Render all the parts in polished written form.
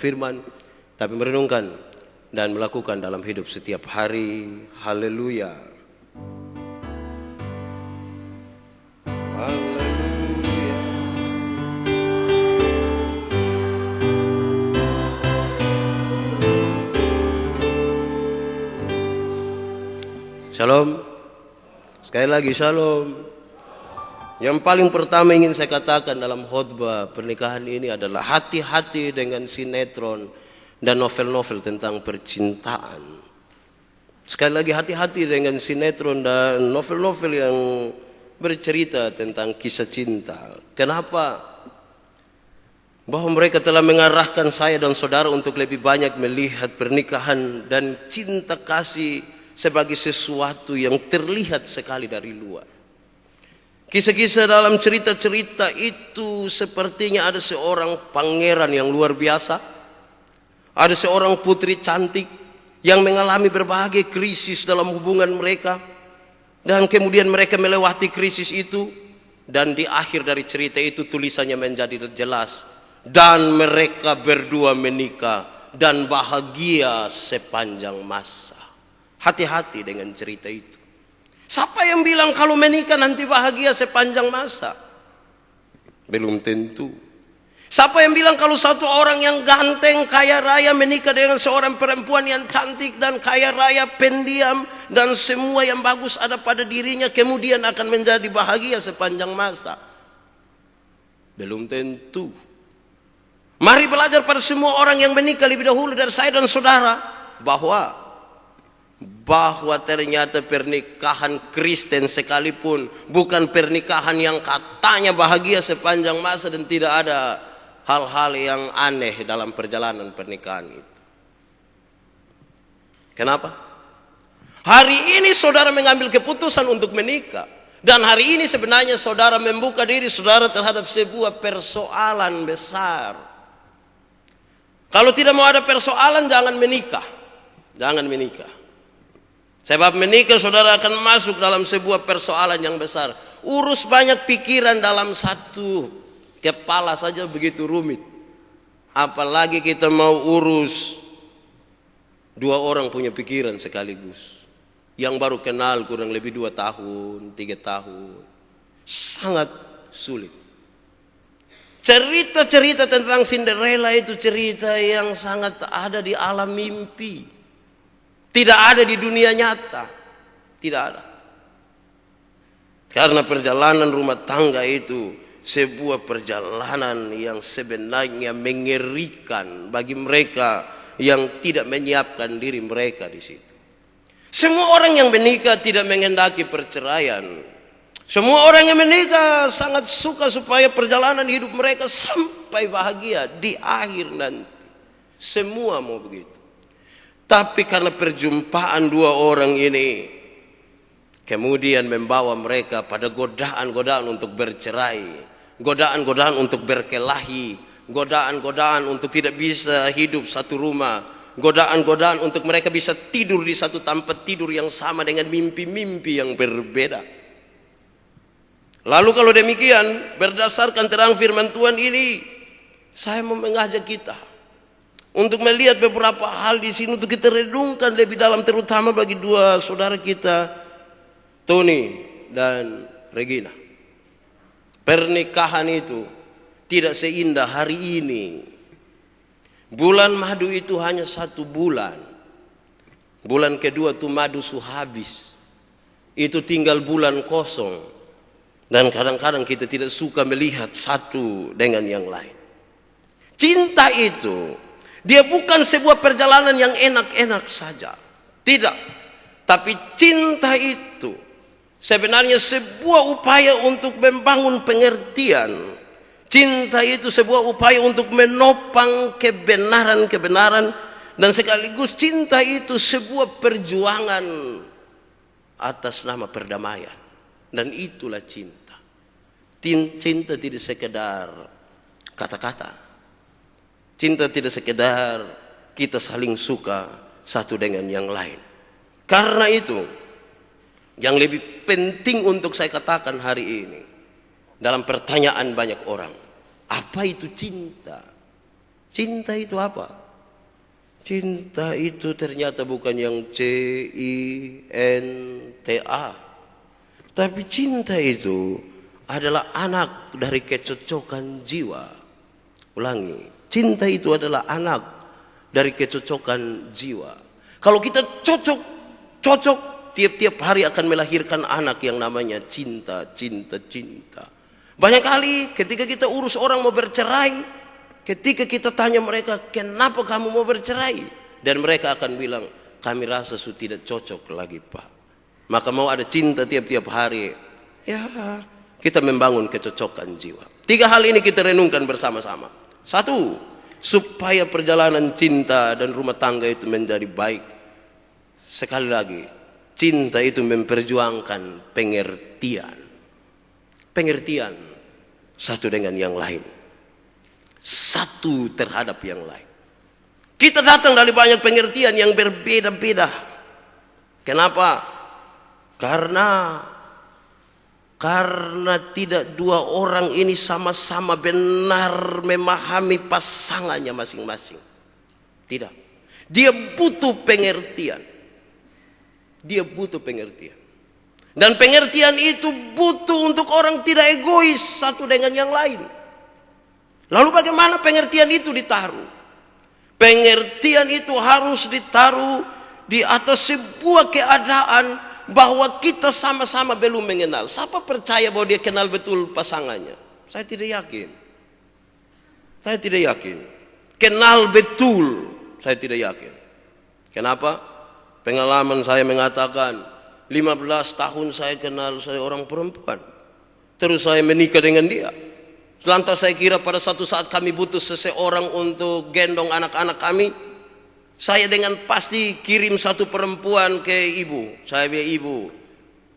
firman, tapi merenungkan dan melakukan dalam hidup setiap hari. Haleluya. Haleluya. Shalom. Sekali lagi shalom. Yang paling pertama ingin saya katakan dalam khotbah pernikahan ini adalah hati-hati dengan sinetron dan novel-novel tentang percintaan. Sekali lagi hati-hati dengan sinetron dan novel-novel yang bercerita tentang kisah cinta. Kenapa? Bahwa mereka telah mengarahkan saya dan saudara untuk lebih banyak melihat pernikahan dan cinta kasih sebagai sesuatu yang terlihat sekali dari luar. Kisah-kisah dalam cerita-cerita itu sepertinya ada seorang pangeran yang luar biasa, ada seorang putri cantik yang mengalami berbagai krisis dalam hubungan mereka, dan kemudian mereka melewati krisis itu, dan di akhir dari cerita itu tulisannya menjadi jelas, dan mereka berdua menikah dan bahagia sepanjang masa. Hati-hati dengan cerita itu. Siapa yang bilang kalau menikah nanti bahagia sepanjang masa? Belum tentu. Siapa yang bilang kalau satu orang yang ganteng, kaya raya menikah dengan seorang perempuan yang cantik dan kaya raya, pendiam, dan semua yang bagus ada pada dirinya, kemudian akan menjadi bahagia sepanjang masa? Belum tentu. Mari belajar pada semua orang yang menikah lebih dahulu dari saya dan saudara, bahwa ternyata pernikahan Kristen sekalipun bukan pernikahan yang katanya bahagia sepanjang masa dan tidak ada hal-hal yang aneh dalam perjalanan pernikahan itu. Kenapa? Hari ini saudara mengambil keputusan untuk menikah, dan hari ini sebenarnya saudara membuka diri saudara terhadap sebuah persoalan besar. Kalau tidak mau ada persoalan, jangan menikah. Jangan menikah. Sebab menikah saudara akan masuk dalam sebuah persoalan yang besar. Urus banyak pikiran dalam satu kepala saja begitu rumit. Apalagi kita mau urus dua orang punya pikiran sekaligus. Yang baru kenal kurang lebih 2 tahun, 3 tahun. Sangat sulit. Cerita-cerita tentang Cinderella itu cerita yang sangat ada di alam mimpi. Tidak ada di dunia nyata. Tidak ada. Karena perjalanan rumah tangga itu sebuah perjalanan yang sebenarnya mengerikan bagi mereka yang tidak menyiapkan diri mereka di situ. Semua orang yang menikah tidak menghendaki perceraian. Semua orang yang menikah sangat suka supaya perjalanan hidup mereka sampai bahagia di akhir nanti. Semua mau begitu. Tapi karena perjumpaan dua orang ini kemudian membawa mereka pada godaan-godaan untuk bercerai, godaan-godaan untuk berkelahi, godaan-godaan untuk tidak bisa hidup satu rumah, godaan-godaan untuk mereka bisa tidur di satu tempat tidur yang sama dengan mimpi-mimpi yang berbeda. Lalu kalau demikian, berdasarkan terang firman Tuhan ini, saya mau mengajak kita untuk melihat beberapa hal di sini untuk kita renungkan lebih dalam, terutama bagi dua saudara kita, Tony dan Regina. Pernikahan itu tidak seindah hari ini. Bulan madu itu hanya 1 bulan. Bulan kedua itu madu sudah habis. Itu tinggal bulan kosong. Dan kadang-kadang kita tidak suka melihat satu dengan yang lain. Cinta itu dia bukan sebuah perjalanan yang enak-enak saja. Tidak. Tapi cinta itu sebenarnya sebuah upaya untuk membangun pengertian. Cinta itu sebuah upaya untuk menopang kebenaran-kebenaran. Dan sekaligus cinta itu sebuah perjuangan atas nama perdamaian. Dan itulah cinta. Cinta tidak sekedar kata-kata. Cinta tidak sekedar kita saling suka satu dengan yang lain. Karena itu, yang lebih penting untuk saya katakan hari ini, dalam pertanyaan banyak orang, apa itu cinta? Cinta itu apa? Cinta itu ternyata bukan yang cinta. Tapi cinta itu adalah anak dari kecocokan jiwa. Ulangi, cinta itu adalah anak dari kecocokan jiwa. Kalau kita cocok, tiap-tiap hari akan melahirkan anak yang namanya cinta. Banyak kali ketika kita urus orang mau bercerai, ketika kita tanya mereka, kenapa kamu mau bercerai? Dan mereka akan bilang, kami rasa sudah tidak cocok lagi, Pak. Maka mau ada cinta tiap-tiap hari. Ya, kita membangun kecocokan jiwa. 3 hal ini kita renungkan bersama-sama. 1, supaya perjalanan cinta dan rumah tangga itu menjadi baik. Sekali lagi, cinta itu memperjuangkan pengertian. Pengertian satu dengan yang lain. Satu terhadap yang lain. Kita datang dari banyak pengertian yang berbeda-beda. Kenapa? Karena tidak dua orang ini sama-sama benar memahami pasangannya masing-masing. Tidak. Dia butuh pengertian. Dan pengertian itu butuh untuk orang tidak egois satu dengan yang lain. Lalu bagaimana pengertian itu ditaruh? Pengertian itu harus ditaruh di atas sebuah keadaan bahwa kita sama-sama belum mengenal. Siapa percaya bahwa dia kenal betul pasangannya? Saya tidak yakin. Kenal betul, saya tidak yakin. Kenapa? Pengalaman saya mengatakan, 15 tahun saya kenal seorang perempuan. Terus saya menikah dengan dia. Lantas saya kira pada satu saat kami butuh seseorang untuk gendong anak-anak kami. Saya dengan pasti kirim satu perempuan ke ibu. Saya bilang, ibu,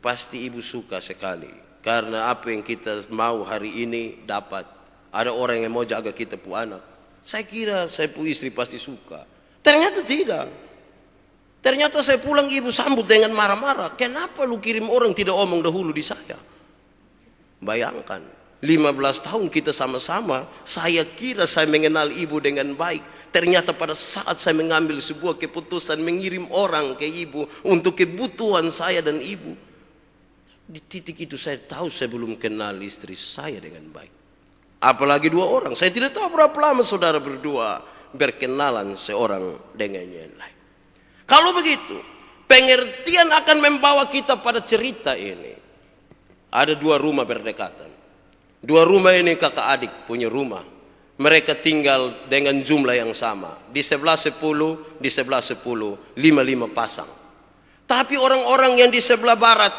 pasti ibu suka sekali. Karena apa yang kita mau hari ini dapat. Ada orang yang mau jaga kita pu anak. Saya kira saya pu istri pasti suka. Ternyata tidak. Ternyata saya pulang ibu sambut dengan marah-marah. Kenapa lu kirim orang tidak omong dahulu di saya? Bayangkan. 15 tahun kita sama-sama, saya kira saya mengenal ibu dengan baik. Ternyata pada saat saya mengambil sebuah keputusan mengirim orang ke ibu untuk kebutuhan saya dan ibu, di titik itu saya tahu saya belum kenal istri saya dengan baik. Apalagi 2 orang. Saya tidak tahu berapa lama saudara berdua berkenalan seorang dengan yang lain. Kalau begitu, pengertian akan membawa kita pada cerita ini. Ada 2 rumah berdekatan. 2 rumah ini kakak adik punya rumah. Mereka tinggal dengan jumlah yang sama. Di sebelah 10, di sebelah 10, 5 pasang. Tapi orang-orang yang di sebelah barat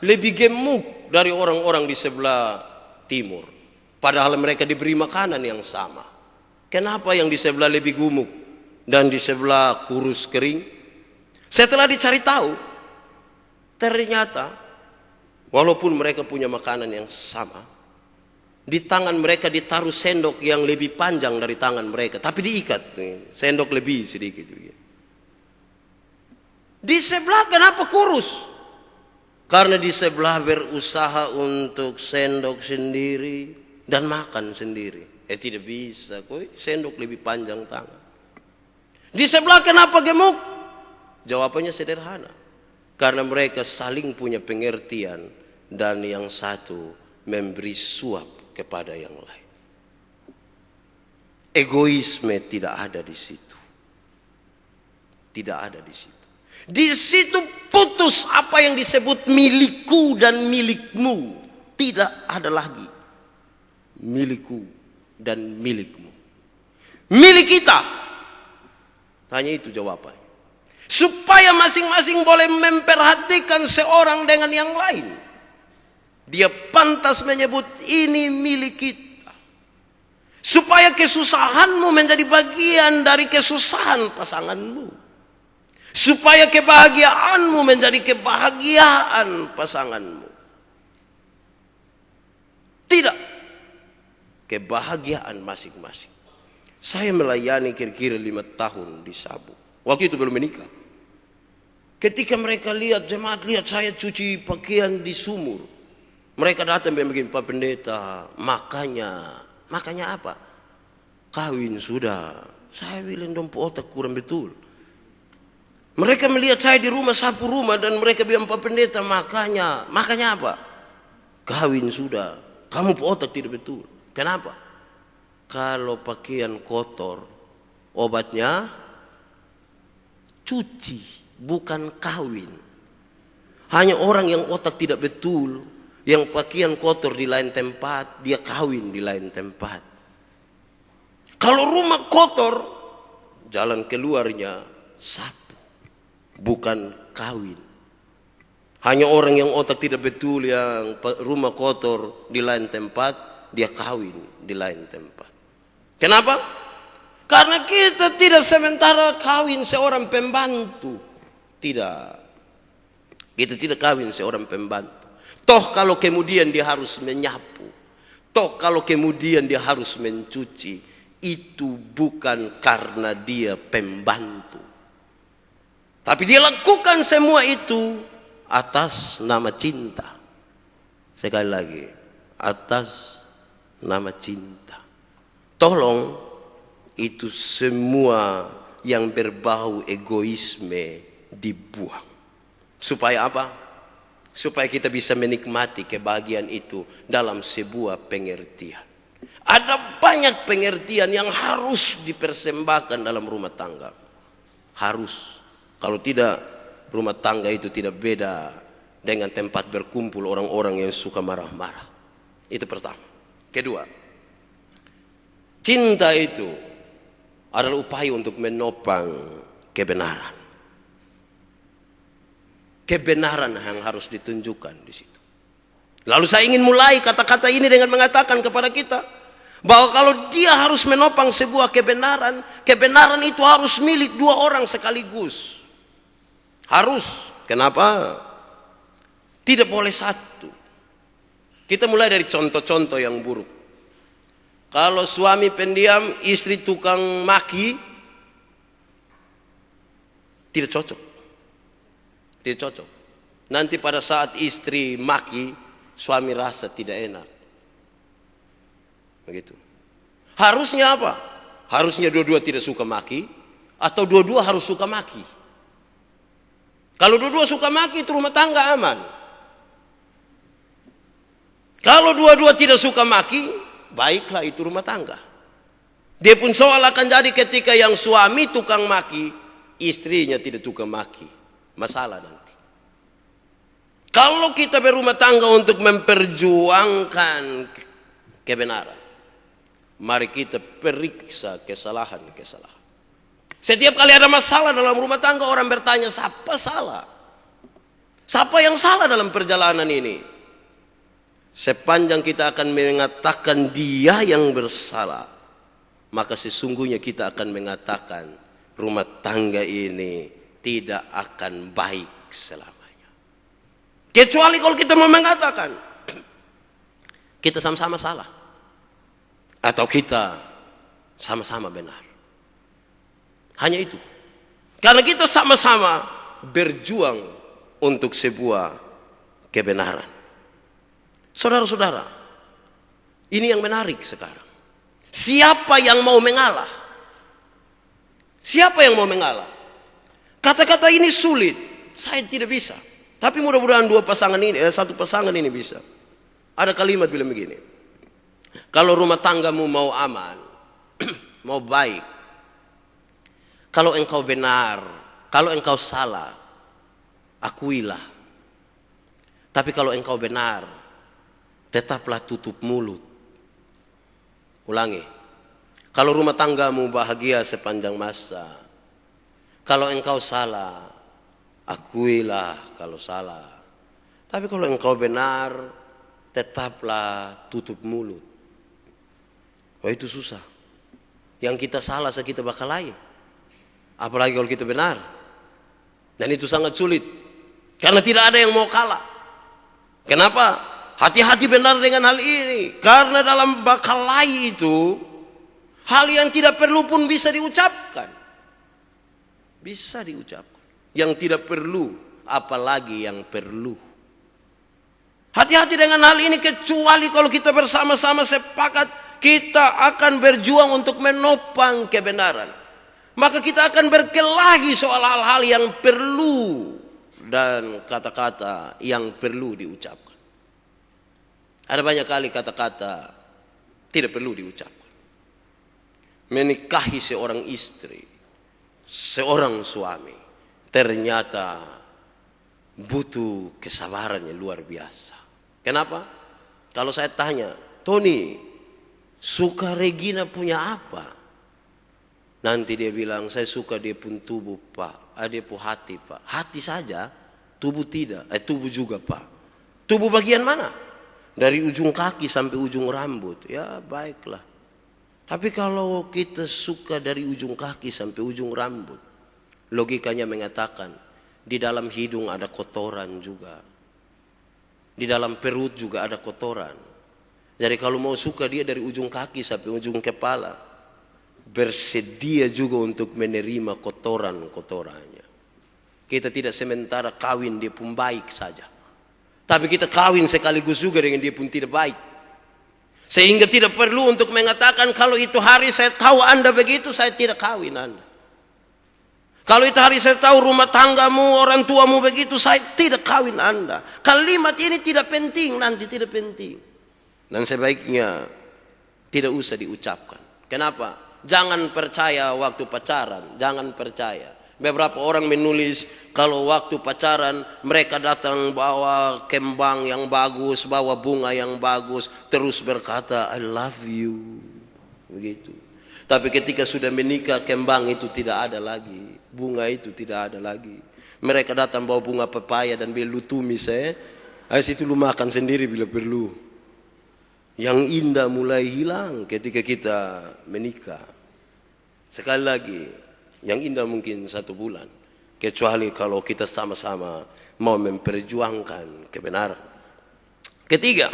lebih gemuk dari orang-orang di sebelah timur. Padahal mereka diberi makanan yang sama. Kenapa yang di sebelah lebih gemuk dan di sebelah kurus kering? Setelah dicari tahu, ternyata walaupun mereka punya makanan yang sama, di tangan mereka ditaruh sendok yang lebih panjang dari tangan mereka, tapi diikat, sendok lebih sedikit. Di sebelah kenapa kurus? Karena di sebelah berusaha untuk sendok sendiri dan makan sendiri. Tidak bisa, sendok lebih panjang tangan. Di sebelah kenapa gemuk? Jawabannya sederhana. Karena mereka saling punya pengertian dan yang satu memberi suap kepada yang lain. Egoisme tidak ada di situ. Tidak ada di situ. Di situ putus apa yang disebut milikku dan milikmu. Tidak ada lagi milikku dan milikmu. Milik kita. Hanya itu jawabannya. Supaya masing-masing boleh memperhatikan seorang dengan yang lain. Dia pantas menyebut ini milik kita. Supaya kesusahanmu menjadi bagian dari kesusahan pasanganmu. Supaya kebahagiaanmu menjadi kebahagiaan pasanganmu. Tidak. Kebahagiaan masing-masing. Saya melayani kira-kira 5 tahun di Sabu. Waktu itu belum menikah. Ketika mereka lihat, jemaat lihat saya cuci pakaian di sumur. Mereka datang dan begini, Pak Pendeta, makanya apa? kawin sudah. Saya bilang dong otak kurang betul. Mereka melihat saya di rumah, sapu rumah, dan mereka bilang Pak Pendeta, makanya apa? Kawin sudah. Kamu otak tidak betul. Kenapa? Kalau pakaian kotor, obatnya cuci, bukan kawin. Hanya orang yang otak tidak betul, yang pakaian kotor di lain tempat, dia kawin di lain tempat. Kalau rumah kotor, jalan keluarnya sapu, bukan kawin. Hanya orang yang otak tidak betul, yang rumah kotor di lain tempat, dia kawin di lain tempat. Kenapa? Karena kita tidak sementara kawin seorang pembantu. Tidak. Kita tidak kawin seorang pembantu. Toh kalau kemudian dia harus menyapu, toh kalau kemudian dia harus mencuci, itu bukan karena dia pembantu. Tapi dia lakukan semua itu atas nama cinta. Sekali lagi, atas nama cinta. Tolong itu semua yang berbau egoisme dibuang. Supaya apa? Supaya kita bisa menikmati kebahagiaan itu dalam sebuah pengertian. Ada banyak pengertian yang harus dipersembahkan dalam rumah tangga. Harus. Kalau tidak, rumah tangga itu tidak beda dengan tempat berkumpul orang-orang yang suka marah-marah. Itu pertama. Kedua, cinta itu adalah upaya untuk menopang kebenaran. Kebenaran yang harus ditunjukkan di situ. Lalu saya ingin mulai kata-kata ini dengan mengatakan kepada kita bahwa kalau dia harus menopang sebuah kebenaran, kebenaran itu harus milik dua orang sekaligus. Harus. Kenapa? Tidak boleh satu. Kita mulai dari contoh-contoh yang buruk. Kalau suami pendiam, istri tukang maki, tidak cocok. Tidak cocok. Nanti pada saat istri maki, suami rasa tidak enak. Begitu. Harusnya apa? Harusnya dua-dua tidak suka maki, atau dua-dua harus suka maki. Kalau dua-dua suka maki, itu rumah tangga aman. Kalau dua-dua tidak suka maki, baiklah itu rumah tangga. Dia pun soal akan jadi ketika yang suami tukang maki, istrinya tidak tukang maki. Masalah nanti. Kalau kita berumah tangga untuk memperjuangkan kebenaran, mari kita periksa kesalahan-kesalahan. Setiap kali ada masalah dalam rumah tangga, orang bertanya, siapa salah? Siapa yang salah dalam perjalanan ini? Sepanjang kita akan mengatakan dia yang bersalah, maka sesungguhnya kita akan mengatakan rumah tangga ini tidak akan baik selamanya. Kecuali kalau kita mau mengatakan kita sama-sama salah, atau kita sama-sama benar. Hanya itu. Karena kita sama-sama berjuang untuk sebuah kebenaran. Saudara-saudara, ini yang menarik sekarang. Siapa yang mau mengalah? Siapa yang mau mengalah? Kata-kata ini sulit. Saya tidak bisa. Tapi mudah-mudahan satu pasangan ini bisa. Ada kalimat bilang begini. Kalau rumah tanggamu mau aman, mau baik, kalau engkau benar, kalau engkau salah, akuilah. Tapi kalau engkau benar, tetaplah tutup mulut. Ulangi. Kalau rumah tanggamu bahagia sepanjang masa, kalau engkau salah, akuilah kalau salah. Tapi kalau engkau benar, tetaplah tutup mulut. Oh, itu susah. Yang kita salah kita bakal lain. Apalagi kalau kita benar. Dan itu sangat sulit. Karena tidak ada yang mau kalah. Kenapa? Hati-hati benar dengan hal ini. Karena dalam bakalai itu, hal yang tidak perlu pun bisa diucapkan. Bisa diucapkan. Yang tidak perlu, apalagi yang perlu. Hati-hati dengan hal ini, kecuali kalau kita bersama-sama sepakat kita akan berjuang untuk menopang kebenaran. Maka kita akan berkelahi soal hal-hal yang perlu dan kata-kata yang perlu diucapkan. Ada banyak kali kata-kata tidak perlu diucapkan. Menikahi seorang istri, seorang suami, ternyata butuh kesabaran yang luar biasa. Kenapa? Kalau saya tanya, Tony, suka Regina punya apa? Nanti dia bilang, saya suka dia pun tubuh, Pak. Dia pun hati, Pak. Hati saja, tubuh tidak. Tubuh juga, Pak. Tubuh bagian mana? Dari ujung kaki sampai ujung rambut. Ya, baiklah. Tapi kalau kita suka dari ujung kaki sampai ujung rambut, logikanya mengatakan, di dalam hidung ada kotoran juga. Di dalam perut juga ada kotoran. Jadi kalau mau suka dia dari ujung kaki sampai ujung kepala, bersedia juga untuk menerima kotoran-kotorannya. Kita tidak sementara kawin dia pun baik saja, tapi kita kawin sekaligus juga dengan dia pun tidak baik. Sehingga tidak perlu untuk mengatakan kalau itu hari saya tahu Anda begitu, saya tidak kawin Anda. Kalau itu hari saya tahu rumah tanggamu, orang tuamu begitu, saya tidak kawin Anda. Kalimat ini tidak penting, nanti tidak penting. Dan sebaiknya tidak usah diucapkan. Kenapa? Jangan percaya waktu pacaran, jangan percaya. Beberapa orang menulis kalau waktu pacaran mereka datang bawa kembang yang bagus, bawa bunga yang bagus, terus berkata I love you. Begitu. Tapi ketika sudah menikah, kembang itu tidak ada lagi, bunga itu tidak ada lagi. Mereka datang bawa bunga pepaya dan bilang lu tumis situ lu makan sendiri bila perlu. Yang indah mulai hilang ketika kita menikah. Sekali lagi, yang indah mungkin 1 bulan, kecuali kalau kita sama-sama mau memperjuangkan kebenaran. Ketiga,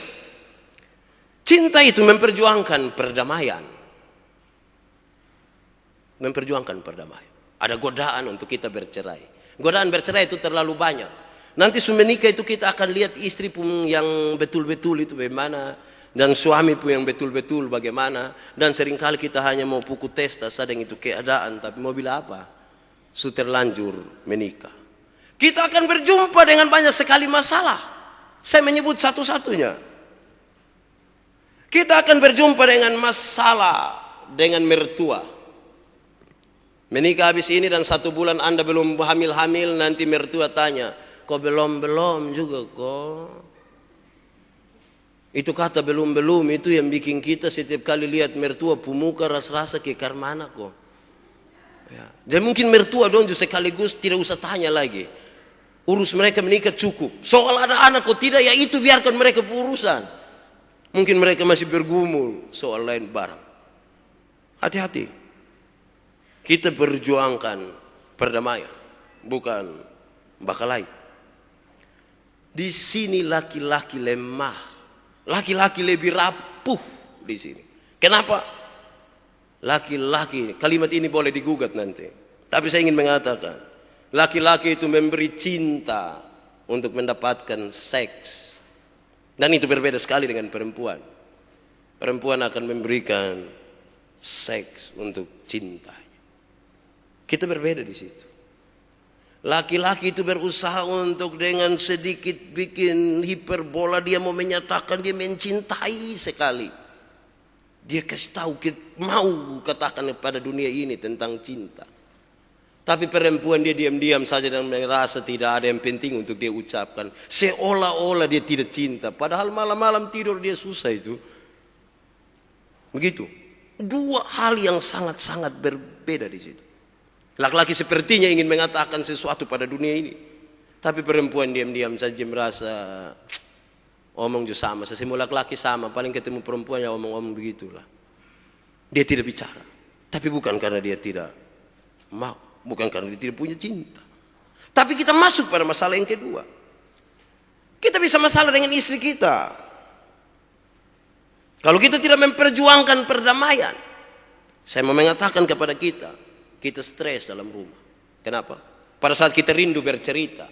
cinta itu memperjuangkan perdamaian. Memperjuangkan perdamaian. Ada godaan untuk kita bercerai. Godaan bercerai itu terlalu banyak. Nanti menikah itu kita akan lihat istri pun yang betul-betul itu bagaimana, dan suami pun yang betul-betul bagaimana. Dan seringkali kita hanya mau pukul testa sedang itu keadaan, tapi mau bila apa? Sudah terlanjur menikah. Kita akan berjumpa dengan banyak sekali masalah. Saya menyebut satu-satunya. Kita akan berjumpa dengan masalah dengan mertua. Menikah habis ini dan 1 bulan Anda belum hamil-hamil, nanti mertua tanya, kok belum juga kok. Itu kata belum itu yang bikin kita setiap kali lihat mertua pemuka rasa-rasa kekar mana kok. Ya. Jadi mungkin mertua dong juga sekaligus tidak usah tanya lagi. Urus mereka menikah cukup. Soal ada anak kok tidak, ya itu biarkan mereka berurusan. Mungkin mereka masih bergumul soal lain barang. Hati-hati. Kita perjuangkan perdamaian, bukan bakal lain. Di sini laki-laki lemah, laki-laki lebih rapuh di sini. Kenapa? Laki-laki, kalimat ini boleh digugat nanti. Tapi saya ingin mengatakan, laki-laki itu memberi cinta untuk mendapatkan seks. Dan itu berbeda sekali dengan perempuan. Perempuan akan memberikan seks untuk cinta. Kita berbeda di situ. Laki-laki itu berusaha untuk dengan sedikit bikin hiperbola, dia mau menyatakan dia mencintai sekali. Dia kasih tahu, mau katakan kepada dunia ini tentang cinta. Tapi perempuan dia diam-diam saja dan merasa tidak ada yang penting untuk dia ucapkan. Seolah-olah dia tidak cinta. Padahal malam-malam tidur dia susah itu. Begitu. 2 hal yang sangat-sangat berbeda di situ. Laki-laki sepertinya ingin mengatakan sesuatu pada dunia ini. Tapi perempuan diam-diam saja merasa omong juga sama. Semua laki-laki sama. Paling ketemu perempuan ya omong-omong begitulah. Dia tidak bicara. Tapi bukan karena dia tidak mau. Bukan karena dia tidak punya cinta. Tapi kita masuk pada masalah yang kedua. Kita bisa masalah dengan istri kita. Kalau kita tidak memperjuangkan perdamaian, saya mau mengatakan kepada kita stres dalam rumah. Kenapa? Pada saat kita rindu bercerita,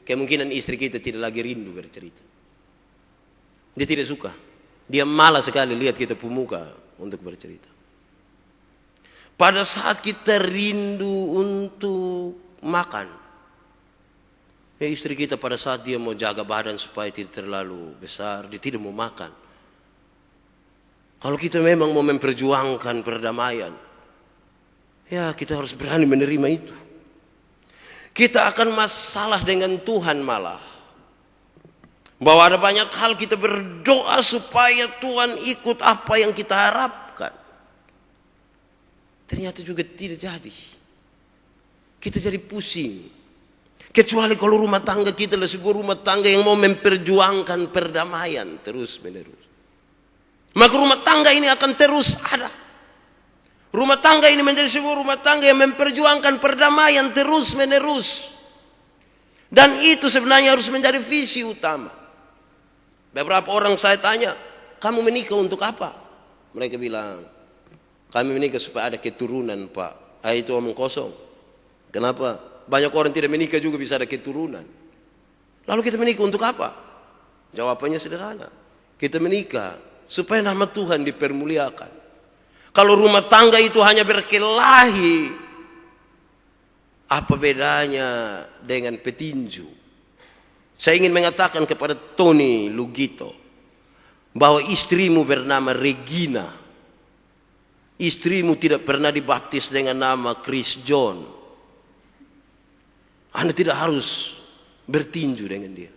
kemungkinan istri kita tidak lagi rindu bercerita. Dia tidak suka. Dia malas sekali lihat kita pemuka untuk bercerita. Pada saat kita rindu untuk makan, istri kita pada saat dia mau jaga badan supaya tidak terlalu besar, dia tidak mau makan. Kalau kita memang mau memperjuangkan perdamaian, ya kita harus berani menerima itu. Kita akan masalah dengan Tuhan malah. Bahwa ada banyak hal kita berdoa supaya Tuhan ikut apa yang kita harapkan. Ternyata juga tidak jadi. Kita jadi pusing. Kecuali kalau rumah tangga kita adalah sebuah rumah tangga yang mau memperjuangkan perdamaian terus menerus. Maka rumah tangga ini akan terus ada. Rumah tangga ini menjadi sebuah rumah tangga yang memperjuangkan perdamaian terus menerus. Dan itu sebenarnya harus menjadi visi utama. Beberapa orang saya tanya, kamu menikah untuk apa? Mereka bilang, kami menikah supaya ada keturunan, Pak. Itu omong kosong. Kenapa? Banyak orang tidak menikah juga bisa ada keturunan. Lalu kita menikah untuk apa? Jawabannya sederhana. Kita menikah supaya nama Tuhan dipermuliakan. Kalau rumah tangga itu hanya berkelahi, apa bedanya dengan petinju? Saya ingin mengatakan kepada Tony Lugito bahwa istrimu bernama Regina. Istrimu tidak pernah dibaptis dengan nama Chris John. Anda tidak harus bertinju dengan dia.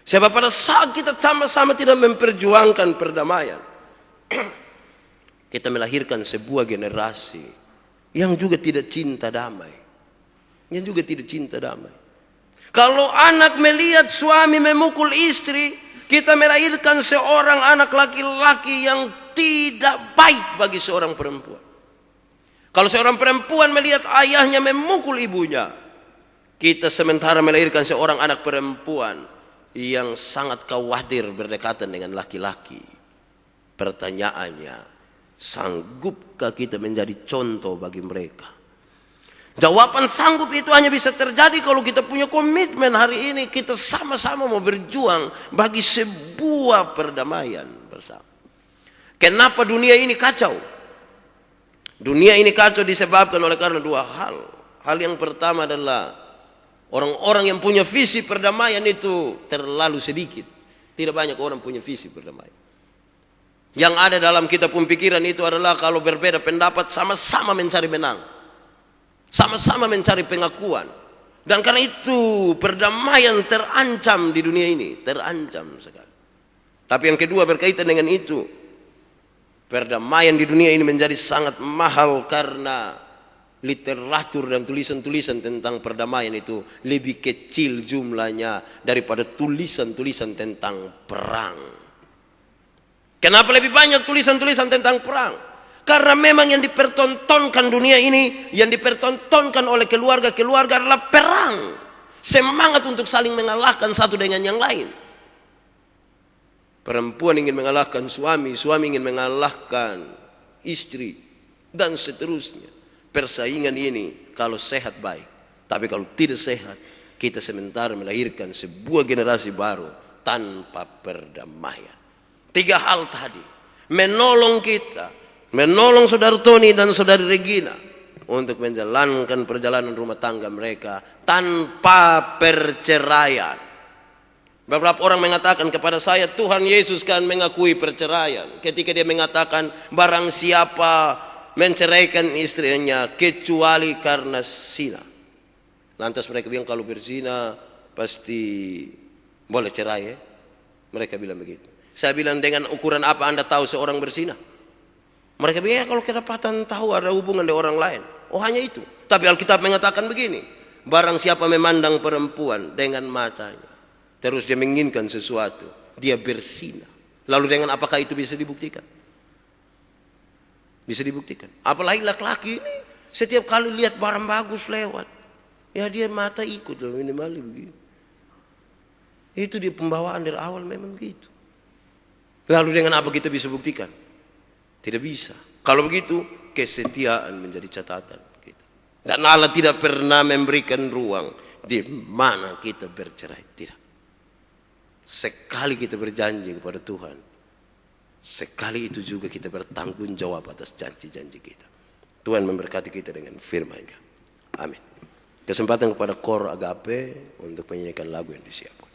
Sebab pada saat kita sama-sama tidak memperjuangkan perdamaian, kita melahirkan sebuah generasi yang juga tidak cinta damai. Yang juga tidak cinta damai. Kalau anak melihat suami memukul istri, kita melahirkan seorang anak laki-laki yang tidak baik bagi seorang perempuan. Kalau seorang perempuan melihat ayahnya memukul ibunya, kita sementara melahirkan seorang anak perempuan yang sangat khawatir berdekatan dengan laki-laki. Pertanyaannya, sanggupkah kita menjadi contoh bagi mereka? Jawaban sanggup itu hanya bisa terjadi kalau kita punya komitmen hari ini. Kita sama-sama mau berjuang bagi sebuah perdamaian bersama. Kenapa dunia ini kacau? Dunia ini kacau disebabkan oleh karena dua hal. Hal yang pertama adalah orang-orang yang punya visi perdamaian itu terlalu sedikit. Tidak banyak orang punya visi perdamaian. Yang ada dalam kita pun pikiran itu adalah kalau berbeda pendapat sama-sama mencari menang. Sama-sama mencari pengakuan. Dan karena itu perdamaian terancam di dunia ini. Terancam sekali. Tapi yang kedua berkaitan dengan itu. Perdamaian di dunia ini menjadi sangat mahal karena literatur dan tulisan-tulisan tentang perdamaian itu lebih kecil jumlahnya daripada tulisan-tulisan tentang perang. Kenapa lebih banyak tulisan-tulisan tentang perang? Karena memang yang dipertontonkan dunia ini, yang dipertontonkan oleh keluarga-keluarga adalah perang. Semangat untuk saling mengalahkan satu dengan yang lain. Perempuan ingin mengalahkan suami, suami ingin mengalahkan istri, dan seterusnya. Persaingan ini kalau sehat baik, tapi kalau tidak sehat, kita sementara melahirkan sebuah generasi baru tanpa perdamaian. Tiga hal tadi menolong kita, menolong saudara Tony dan saudari Regina untuk menjalankan perjalanan rumah tangga mereka tanpa perceraian. Beberapa orang mengatakan kepada saya, Tuhan Yesus kan mengakui perceraian ketika dia mengatakan barang siapa menceraikan istrinya kecuali karena zina. Lantas mereka bilang kalau berzina pasti boleh cerai ya? Mereka bilang begitu. Saya bilang dengan ukuran apa Anda tahu seorang berzina? Mereka bilang ya kalau kedapatan tahu ada hubungan dengan orang lain. Oh hanya itu. Tapi Alkitab mengatakan begini. Barang siapa memandang perempuan dengan matanya, terus dia menginginkan sesuatu, dia berzina. Lalu dengan apakah itu bisa dibuktikan? Bisa dibuktikan. Apalagi laki-laki ini setiap kali lihat barang bagus lewat, ya dia mata ikut loh minimal begitu. Itu dia pembawaan dari awal memang begitu. Lalu dengan apa kita bisa buktikan? Tidak bisa. Kalau begitu kesetiaan menjadi catatan kita. Dan Allah tidak pernah memberikan ruang di mana kita bercerai. Tidak. Sekali kita berjanji kepada Tuhan, sekali itu juga kita bertanggung jawab atas janji-janji kita. Tuhan memberkati kita dengan firman-Nya. Amin. Kesempatan kepada Kor Agape untuk menyanyikan lagu yang disiapkan.